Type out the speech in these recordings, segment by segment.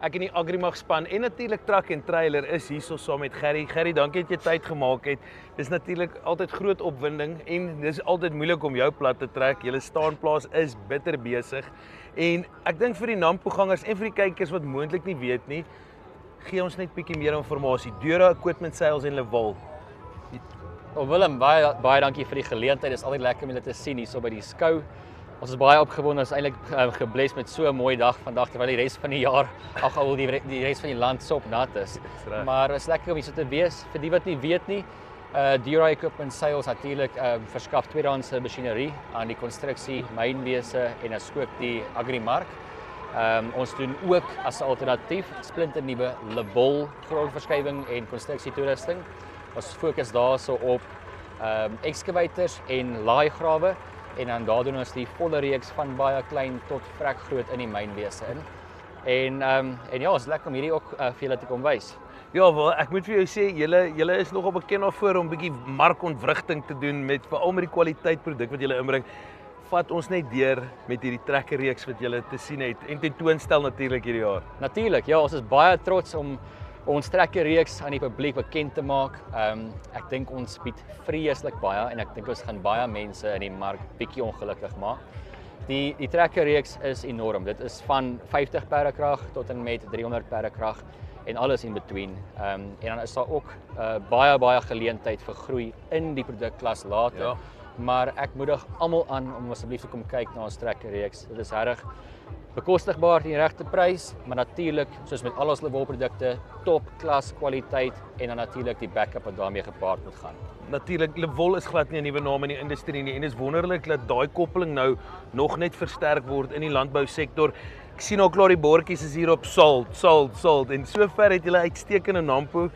Ek en die Agrimag span en natuurlik Truck en Trailer is hierso saam met Gerry. Gerry, dankie dat jy tyd gemaak het. Dis natuurlik altyd groot opwinding en dis altyd moeilik om jou plat te trek. Julle staanplaas is bitter besig. En ek dink vir die NAMPO-gangers en vir die kykers wat moontlik nie weet nie, gee ons net bietjie meer inligting. Dura Equipment Sales en Lewil. Willem, baie dankie vir die geleentheid. Dit is altyd lekker om julle te sien hierso by die skou. Ons is baie opgewonde, ons is eintlik gebless met so 'n mooi dag vandag terwyl die res van die jaar, al die res van die land sopnat is. Maar is lekker om hier so te wees. Vir die wat nie weet nie, Dura Equipment Sales natuurlik verskaf tweedehandse masjinerie aan die konstruksie, mynwese en asook die agrimark. Ons doen ook as 'n alternatief splinternuwe Lewil grondverskywing en konstruksietoerusting. Ons fokus daarso op excavators en laaigrawe. En dan daar doen ons die volle reeks van baie klein tot vrek groot in die mynwese in. En ja, is lekker om hierdie ook vir julle te kom wys. Ja, wel, ek moet vir jou sê, julle is nogal bekend daarvoor om 'n bietjie markontwrigting te doen met veral met die kwaliteit produk wat julle inbring. Vat ons net deur met hierdie trekkerreeks wat julle te sien het en tentoonstel natuurlik hierdie jaar. Natuurlik, ja, ons is baie trots om ons trekkerreeks aan die publiek bekend te maak. Ek dink ons bied vreeslik baie en ek dink ons gaan baie mense in die mark bietjie ongelukkig maak. Die trekkerreeks is enorm. Dit is van 50 perdekrag tot en met 300 perdekrag en alles in between. En dan is daar ook baie geleentheid vir groei in die produkklas later. Ja. Maar ek moedig almal aan om asseblief te kom kyk na ons trekkerreeks. Dit is regtig bekostigbaar teen die regte prys, maar natuurlik, soos met al ons Lewil produkte, top klas kwaliteit en dan natuurlik die backup wat daarmee gepaard moet gaan. Natuurlik, Lewil is glad nie 'n nuwe naam in die industrie nie en dit is wonderlik dat daai koppeling nou nog net versterk word in die landbousektor. Ek sien al klaar die bordjies is hier op salt en sover het julle uitstekende NAMPO.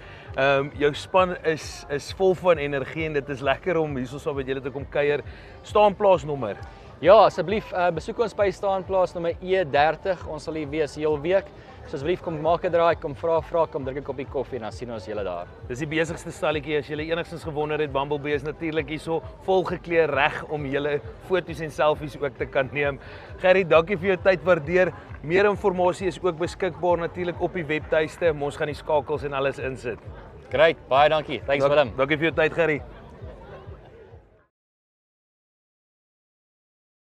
Jou span is vol van energie en dit is lekker om hierso saam met julle te kom kuier. Staanplaasnommer. Ja, asseblief besoek ons by staanplaas nommer E30. Ons sal hier wees heel week. So asseblief kom maak 'n draai, kom vra, kom drink 'n koppie koffie en dan sien ons julle daar. Dis die besigste stalletjie as julle enigstens gewonder het. Bumblebee is natuurlik hierso vol gekleed reg om julle foto's en selfies ook te kan neem. Gerry, dankie vir jou tyd, waardeer. Meer inligting is ook beskikbaar natuurlik op die webtuiste. Ons gaan die skakels en alles insit. Great, baie dankie. Thanks Willem. Dankie vir jou tyd, Gerry.